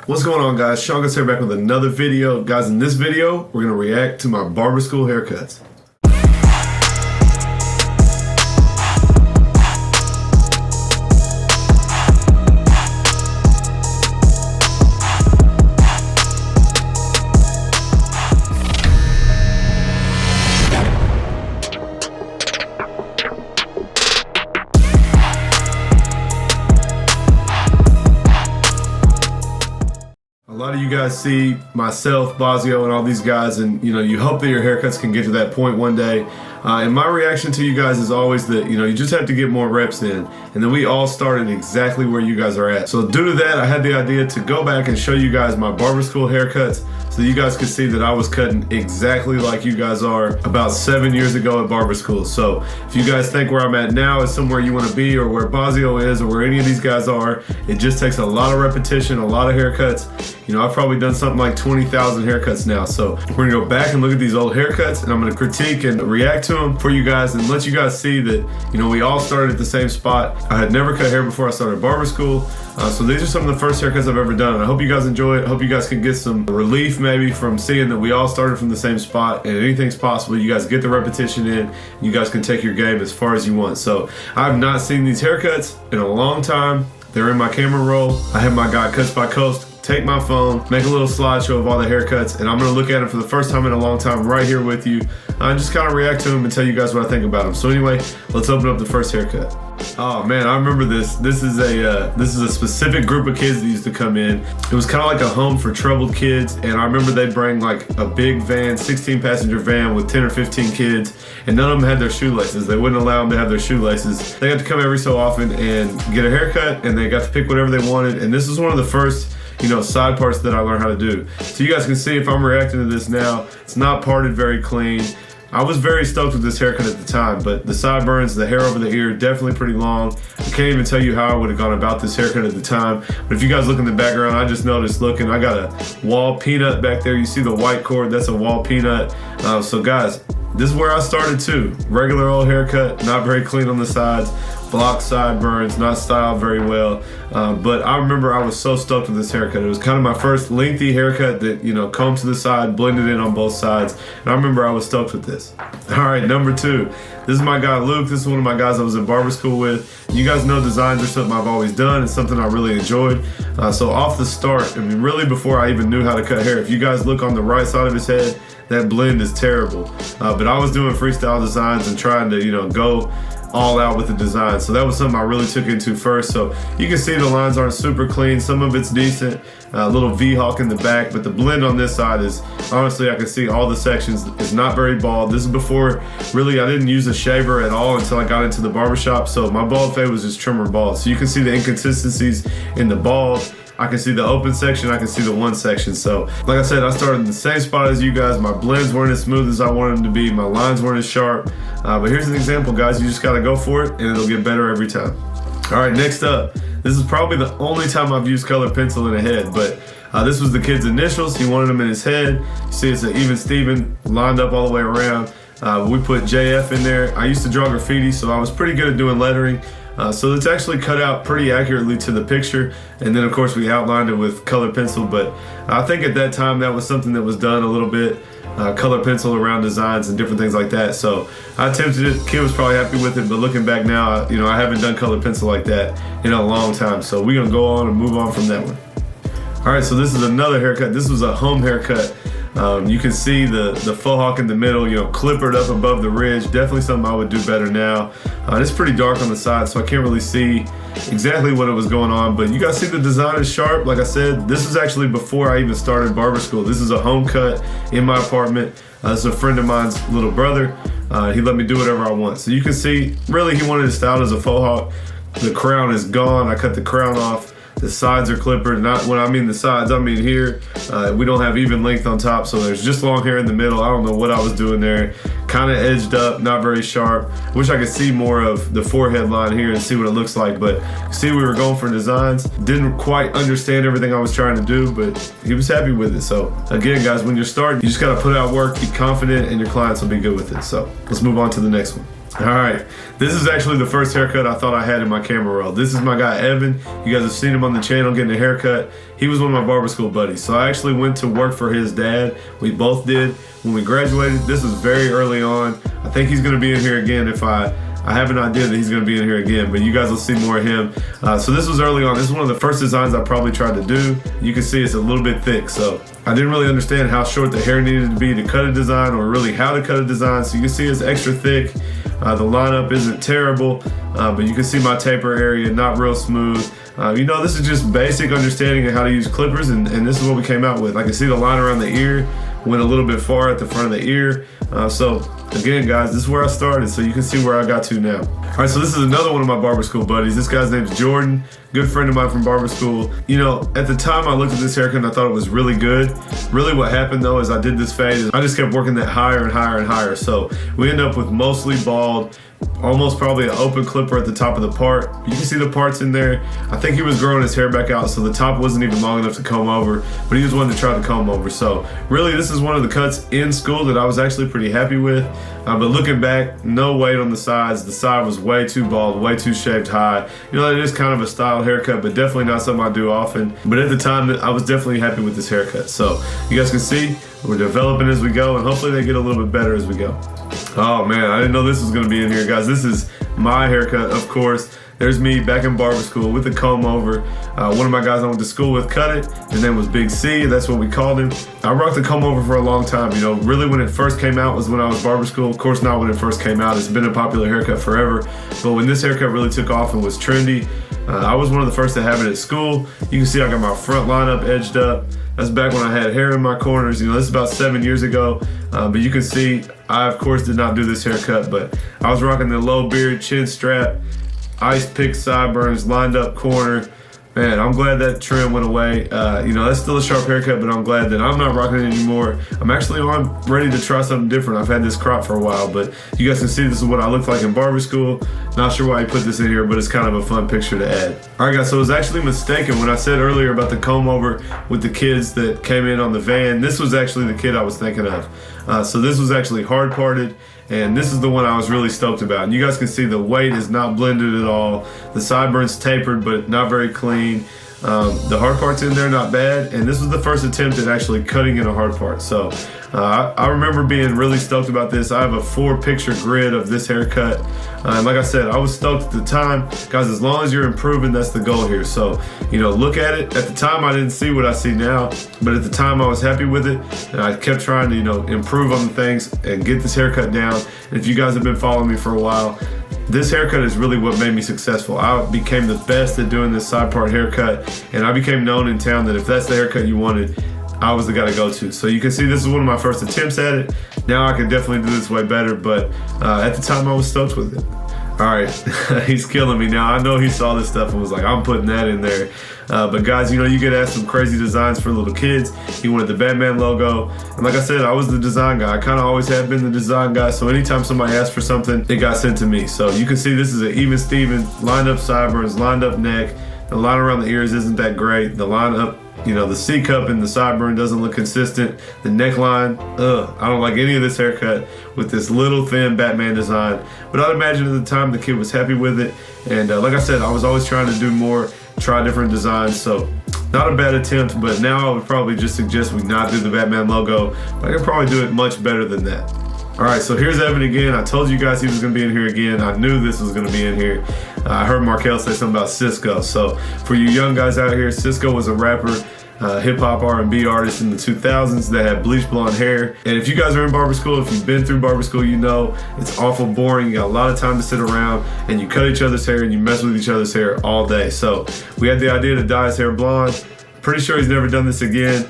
What's going on, guys? Seancutshair back with another video. Guys, in this video, we're going to react to my barber school haircuts. A lot of you guys see myself, Bazio, and all these guys, and you hope that your haircuts can get to that point one day. And my reaction to you guys is always that you just have to get more reps in, and then we all started exactly where you guys are at. So due to that, I had the idea to go back and show you guys my barber school haircuts, so you guys could see that I was cutting exactly like you guys are about 7 years ago at barber school. So if you guys think where I'm at now is somewhere you want to be, or where Bazio is, or where any of these guys are, it just takes a lot of repetition, a lot of haircuts. I've probably done something like 20,000 haircuts now. So we're gonna go back and look at these old haircuts, and I'm gonna critique and react to them for you guys and let you guys see that we all started at the same spot. I had never cut hair before I started barber school. So these are some of the first haircuts I've ever done. And I hope you guys enjoy it. I hope you guys can get some relief maybe from seeing that we all started from the same spot, and anything's possible. You guys get the repetition in, you guys can take your game as far as you want. So I've not seen these haircuts in a long time. They're in my camera roll. I have my guy Cuts by Coast take my phone, make a little slideshow of all the haircuts, and I'm gonna look at them for the first time in a long time right here with you. I just kind of react to them and tell you guys what I think about them. So anyway, let's open up the first haircut. Oh man, I remember this. This is a specific group of kids that used to come in. It was kind of like a home for troubled kids, and I remember they'd bring like a big van, 16-passenger van with 10 or 15 kids, and none of them had their shoelaces. They wouldn't allow them to have their shoelaces. They got to come every so often and get a haircut, and they got to pick whatever they wanted. And this was one of the first side parts that I learned how to do. So you guys can see if I'm reacting to this now, it's not parted very clean. I was very stoked with this haircut at the time, but the sideburns, the hair over the ear, definitely pretty long. I can't even tell you how I would have gone about this haircut at the time. But if you guys look in the background, I just noticed looking, I got a Wahl peanut back there. You see the white cord, that's a Wahl peanut. So guys, this is where I started too. Regular old haircut, not very clean on the sides. Block sideburns, not styled very well. But I remember I was so stoked with this haircut. It was kind of my first lengthy haircut that, combed to the side, blended in on both sides. And I remember I was stoked with this. All right, number two. This is my guy Luke. This is one of my guys I was in barber school with. You guys know designs are something I've always done. It's something I really enjoyed. So off the start, really before I even knew how to cut hair, if you guys look on the right side of his head, that blend is terrible. But I was doing freestyle designs and trying to, go all out with the design. So that was something I really took into first. So you can see the lines aren't super clean. Some of it's decent, a little V-hawk in the back, but the blend on this side is, honestly, I can see all the sections. It's not very bald. This is before, really, I didn't use a shaver at all until I got into the barbershop. So my bald fade was just trimmer bald. So you can see the inconsistencies in the bald. I can see the open section, I can see the one section. So, like I said, I started in the same spot as you guys. My blends weren't as smooth as I wanted them to be. My lines weren't as sharp. But here's an example, guys. You just gotta go for it, and it'll get better every time. All right, next up. This is probably the only time I've used colored pencil in a head, but this was the kid's initials. He wanted them in his head. You see it's an even Steven lined up all the way around. We put JF in there. I used to draw graffiti, so I was pretty good at doing lettering. So it's actually cut out pretty accurately to the picture, and then of course we outlined it with colored pencil. But I think at that time that was something that was done a little bit, colored pencil around designs and different things like that. So I attempted it. Kid was probably happy with it, but looking back now, I haven't done colored pencil like that in a long time. So we're gonna go on and move on from that one. All right, so this is another haircut. This was a home haircut. You can see the faux hawk in the middle, clippered up above the ridge. Definitely something I would do better now. It's pretty dark on the side, so I can't really see exactly what it was going on, but you guys see the design is sharp. Like I said, this is actually before I even started barber school. This is a home cut in my apartment. This is a friend of mine's little brother. He let me do whatever I want. So you can see, really, he wanted it styled as a faux hawk. The crown is gone. I cut the crown off. The sides are clippered. Not when I mean the sides, I mean here. We don't have even length on top, so there's just long hair in the middle. I don't know what I was doing there. Kind of edged up, not very sharp. Wish I could see more of the forehead line here and see what it looks like, but see, we were going for designs. Didn't quite understand everything I was trying to do, but he was happy with it. So again, guys, when you're starting, you just gotta put out work, be confident, and your clients will be good with it. So let's move on to the next one. All right, this is actually the first haircut I thought I had in my camera roll. This is my guy Evan. You guys have seen him on the channel getting a haircut. He was one of my barber school buddies. So I actually went to work for his dad. We both did when we graduated. This was very early on. I think he's gonna be in here again if I have an idea that he's gonna be in here again, but you guys will see more of him. So this was early on. This is one of the first designs I probably tried to do. You can see it's a little bit thick, so I didn't really understand how short the hair needed to be to cut a design, or really how to cut a design. So you can see it's extra thick. The lineup isn't terrible, but you can see my taper area, not real smooth. You know, this is just basic understanding of how to use clippers, and this is what we came out with. I can see the line around the ear went a little bit far at the front of the ear. So again, guys, this is where I started, so you can see where I got to now. All right, so this is another one of my barber school buddies. This guy's name's Jordan, good friend of mine from barber school. You know, at the time I looked at this haircut and I thought it was really good. Really what happened though is I did this fade and I just kept working that higher and higher and higher. So we end up with mostly bald, almost probably an open clipper at the top of the part. You can see the parts in there. I think he was growing his hair back out, so the top wasn't even long enough to comb over, but he was wanting to try to comb over. So really this is one of the cuts in school that I was actually pretty happy with. But looking back, no weight on the sides. The side was way too bald, way too shaved high. You know, it is kind of a style haircut, but definitely not something I do often. But at the time, I was definitely happy with this haircut. So you guys can see we're developing as we go, and hopefully they get a little bit better as we go. Oh man, I didn't know this was gonna be in here, guys. This is my haircut, of course. There's me back in barber school with the comb over. One of my guys I went to school with cut it. His name was Big C, that's what we called him. I rocked the comb over for a long time. You know, really when it first came out was when I was barber school. Of course, not when it first came out. It's been a popular haircut forever. But when this haircut really took off and was trendy, I was one of the first to have it at school. You can see I got my front line up, edged up. That's back when I had hair in my corners. You know, this is about 7 years ago. But you can see, I of course did not do this haircut, but I was rocking the low beard, chin strap, ice pick sideburns, lined up corner. Man, I'm glad that trim went away. You know, that's still a sharp haircut, but I'm glad that I'm not rocking it anymore. I'm ready to try something different. I've had this crop for a while, but you guys can see this is what I looked like in barber school. Not sure why I put this in here, but it's kind of a fun picture to add. All right, guys, so I was actually mistaken when I said earlier about the comb over with the kids that came in on the van. This was actually the kid I was thinking of. So this was actually hard parted. And this is the one I was really stoked about. And you guys can see the weight is not blended at all. The sideburns tapered, but not very clean. The hard part's in there, not bad. And this was the first attempt at actually cutting in a hard part. So I remember being really stoked about this. I have a 4-picture grid of this haircut. And like I said, I was stoked at the time. Guys, as long as you're improving, that's the goal here. So, you know, look at it. At the time, I didn't see what I see now. But at the time, I was happy with it. And I kept trying to, you know, improve on the things and get this haircut down. And if you guys have been following me for a while, this haircut is really what made me successful. I became the best at doing this side part haircut, and I became known in town that if that's the haircut you wanted, I was the guy to go to. So you can see this is one of my first attempts at it. Now I can definitely do this way better, but at the time I was stoked with it. All right, he's killing me now. I know he saw this stuff and was like, I'm putting that in there. But guys, you know, you get asked some crazy designs for little kids. He wanted the Batman logo. And like I said, I was the design guy. I kind of always have been the design guy. So anytime somebody asked for something, it got sent to me. So you can see this is an even Steven, lined up sideburns, lined up neck. The line around the ears isn't that great. The line up, you know, the C-cup and the sideburn doesn't look consistent. The neckline, I don't like any of this haircut with this little thin Batman design. But I'd imagine at the time the kid was happy with it. And like I said, I was always trying to do more, try different designs. So not a bad attempt, but now I would probably just suggest we not do the Batman logo. I could probably do it much better than that. All right, so here's Evan again. I told you guys he was gonna be in here again. I knew this was gonna be in here. I heard Markel say something about Cisco. So for you young guys out here, Cisco was a rapper, hip hop R&B artist in the 2000s that had bleach blonde hair. And if you guys are in barber school, if you've been through barber school, you know it's awful boring. You got a lot of time to sit around and you cut each other's hair and you mess with each other's hair all day. So we had the idea to dye his hair blonde. Pretty sure he's never done this again.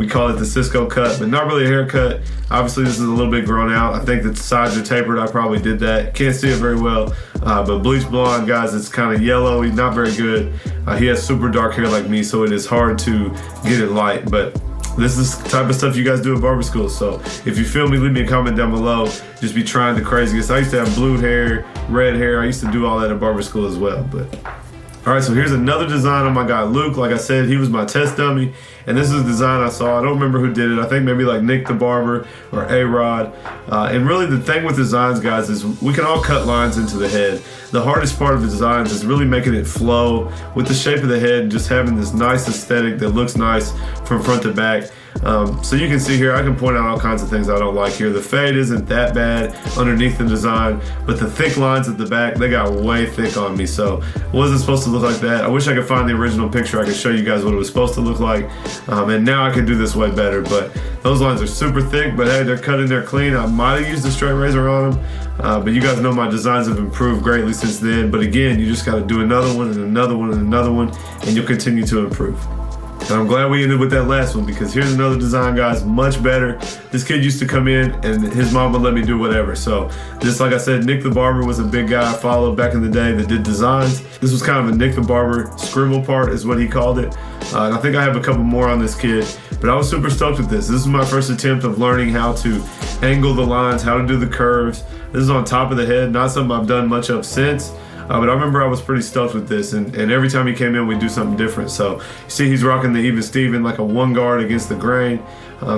We call it the Cisco cut, but not really a haircut. Obviously, this is a little bit grown out. I think that the sides are tapered. I probably did that. Can't see it very well, but bleach blonde, guys, it's kind of yellowy, not very good. He has super dark hair like me, so it is hard to get it light, but this is the type of stuff you guys do at barber school. So if you feel me, leave me a comment down below. Just be trying the craziest. I used to have blue hair, red hair. I used to do all that at barber school as well, but All right, so here's another design on my guy Luke. Like I said, he was my test dummy, and this is a design I saw. I don't remember who did it. I think maybe like Nick the Barber or A-Rod. And really the thing with designs, guys, is we can all cut lines into the head. The hardest part of the designs is really making it flow with the shape of the head and just having this nice aesthetic that looks nice from front to back. So you can see here, I can point out all kinds of things I don't like here. The fade isn't that bad underneath the design, but the thick lines at the back, they got way thick on me. So it wasn't supposed to look like that. I wish I could find the original picture. I could show you guys what it was supposed to look like. And now I can do this way better, but those lines are super thick, but hey, they're cut in there clean. I might have used a straight razor on them, but you guys know my designs have improved greatly since then. But again, you just got to do another one and another one and another one, and you'll continue to improve. And I'm glad we ended with that last one, because here's another design, guys, much better. This kid used to come in and his mom would let me do whatever. So just like I said, Nick the Barber was a big guy I followed back in the day that did designs. This was kind of a Nick the Barber scribble part is what he called it. And I think I have a couple more on this kid, but I was super stoked with this. This is my first attempt of learning how to angle the lines, how to do the curves. This is on top of the head, not something I've done much of since. But I remember I was pretty stoked with this, and every time he came in, we'd do something different. So you see he's rocking the even Steven, like a one guard against the grain.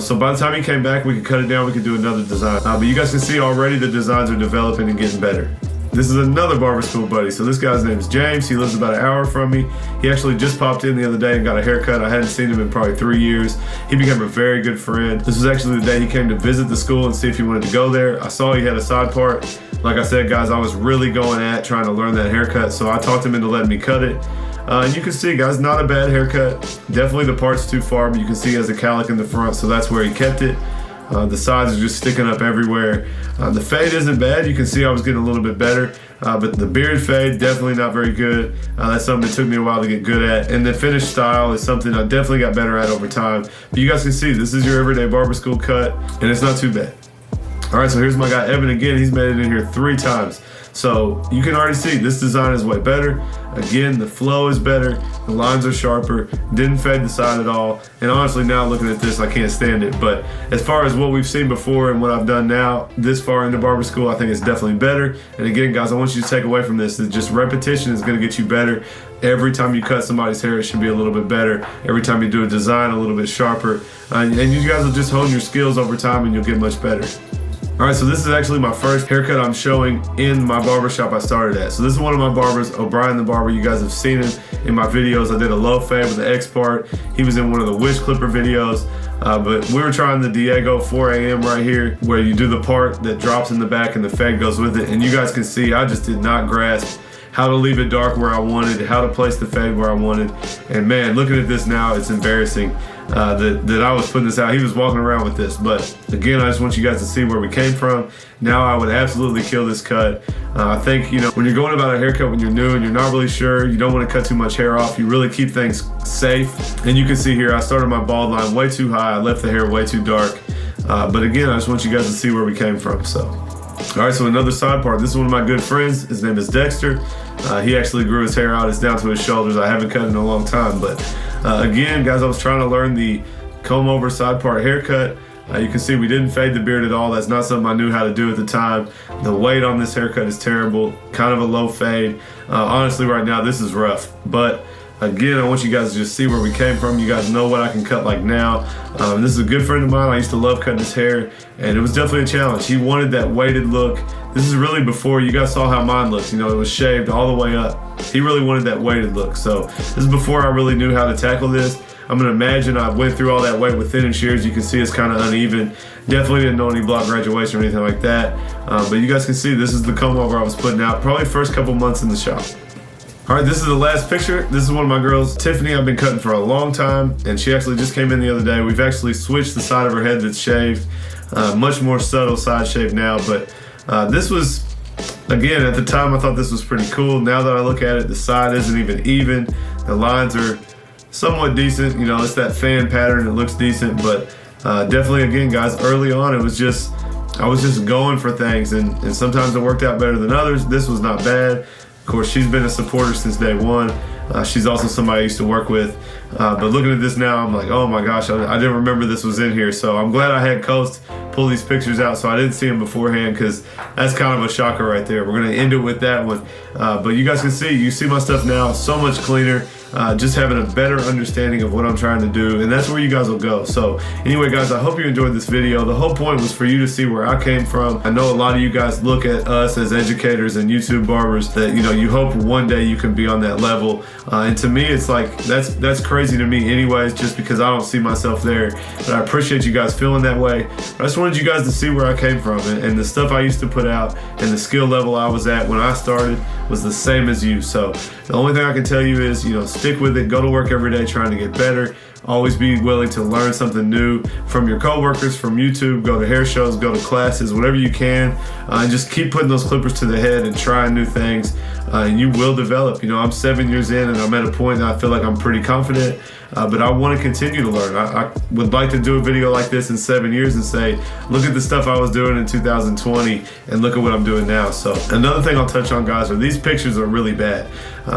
So by the time he came back, we could cut it down, we could do another design. But you guys can see already the designs are developing and getting better. This is another barber school buddy. So this guy's name's James. He lives about an hour from me. He actually just popped in the other day and got a haircut. I hadn't seen him in probably 3 years. He became a very good friend. This was actually the day he came to visit the school and see if he wanted to go there. I saw he had a side part. Like I said, guys, I was really going at trying to learn that haircut, so I talked him into letting me cut it. And you can see, guys, not a bad haircut. Definitely the part's too far, but you can see he has a cowlick in the front, so that's where he kept it. The sides are just sticking up everywhere. The fade isn't bad. You can see I was getting a little bit better, but the beard fade, definitely not very good. That's something that took me a while to get good at. And the finish style is something I definitely got better at over time. But you guys can see, this is your everyday barber school cut, and it's not too bad. All right, so here's my guy Evan again. He's made it in here 3 times. So you can already see this design is way better. Again, the flow is better. The lines are sharper. Didn't fade the side at all. And honestly, now looking at this, I can't stand it. But as far as what we've seen before and what I've done now, this far into barber school, I think it's definitely better. And again, guys, I want you to take away from this that just repetition is going to get you better. Every time you cut somebody's hair, it should be a little bit better. Every time you do a design, a little bit sharper. And you guys will just hone your skills over time and you'll get much better. All right, so this is actually my first haircut I'm showing in my barbershop I started at. So this is one of my barbers, O'Brien the Barber. You guys have seen him in my videos. I did a low fade with the X part. He was in one of the Wish Clipper videos. But we were trying the Diego 4 a.m. right here, where you do the part that drops in the back and the fade goes with it. And you guys can see I just did not grasp how to leave it dark where I wanted, how to place the fade where I wanted. And man, looking at this now, it's embarrassing that I was putting this out. He was walking around with this. But again, I just want you guys to see where we came from. Now I would absolutely kill this cut. I think, you know, when you're going about a haircut when you're new and you're not really sure, you don't want to cut too much hair off, you really keep things safe. And you can see here, I started my bald line way too high. I left the hair way too dark. But again, I just want you guys to see where we came from. So, all right, so another side part. This is one of my good friends. His name is Dexter. He actually grew his hair out. It's down to his shoulders. I haven't cut it in a long time. But again, guys, I was trying to learn the comb over side part haircut. You can see we didn't fade the beard at all. That's not something I knew how to do at the time. The weight on this haircut is terrible. Kind of a low fade. Honestly, right now, this is rough. But again, I want you guys to just see where we came from. You guys know what I can cut like now. This is a good friend of mine. I used to love cutting his hair, and it was definitely a challenge. He wanted that weighted look. This is really before you guys saw how mine looks. You know, it was shaved all the way up. He really wanted that weighted look. So this is before I really knew how to tackle this. I'm gonna imagine I went through all that weight with thinning shears. You can see it's kind of uneven. Definitely didn't know any block graduation or anything like that. But you guys can see this is the comb over I was putting out probably first couple months in the shop. All right, this is the last picture. This is one of my girls, Tiffany. I've been cutting for a long time, and she actually just came in the other day. We've actually switched the side of her head that's shaved. Much more subtle side shave now, but this was, again, at the time I thought this was pretty cool. Now that I look at it, the side isn't even. The lines are somewhat decent. You know, it's that fan pattern. It looks decent, but definitely, again, guys, early on, I was just going for things, and sometimes it worked out better than others. This was not bad. Of course, she's been a supporter since day one. She's also somebody I used to work with. But looking at this now, I'm like, oh my gosh, I didn't remember this was in here. So I'm glad I had Coast pull these pictures out, so I didn't see them beforehand, because that's kind of a shocker right there. We're gonna end it with that one. But you guys can see, you see my stuff now so much cleaner. Just having a better understanding of what I'm trying to do, and that's where you guys will go. So anyway, guys, I hope you enjoyed this video. The whole point was for you to see where I came from. I know a lot of you guys look at us as educators and YouTube barbers that, you know, you hope one day you can be on that level, and to me it's like that's crazy to me anyways, just because I don't see myself there. But I appreciate you guys feeling that way. I just wanted you guys to see where I came from, and the stuff I used to put out and the skill level I was at when I started was the same as you. So the only thing I can tell you is, you know, stick with it, go to work every day trying to get better. Always be willing to learn something new from your coworkers, from YouTube, go to hair shows, go to classes, whatever you can, and just keep putting those clippers to the head and trying new things, and you will develop. You know, I'm 7 years in and I'm at a point that I feel like I'm pretty confident, but I want to continue to learn. I would like to do a video like this in 7 years and say, look at the stuff I was doing in 2020 and look at what I'm doing now. So another thing I'll touch on, guys, are these pictures are really bad.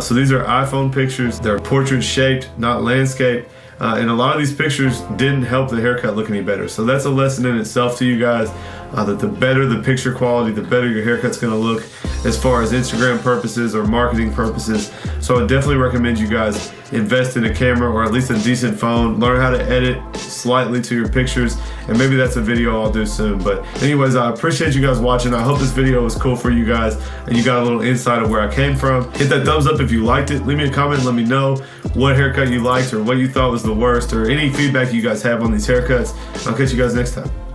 So these are iPhone pictures. They're portrait shaped, not landscape. And a lot of these pictures didn't help the haircut look any better. So that's a lesson in itself to you guys, that the better the picture quality, the better your haircut's gonna look as far as Instagram purposes or marketing purposes. So I definitely recommend you guys invest in a camera or at least a decent phone, learn how to edit slightly to your pictures, and maybe that's a video I'll do soon. But anyways, I appreciate you guys watching. I hope this video was cool for you guys and you got a little insight of where I came from. Hit that thumbs up if you liked it. Leave me a comment, let me know what haircut you liked or what you thought was the worst, or any feedback you guys have on these haircuts. I'll catch you guys next time.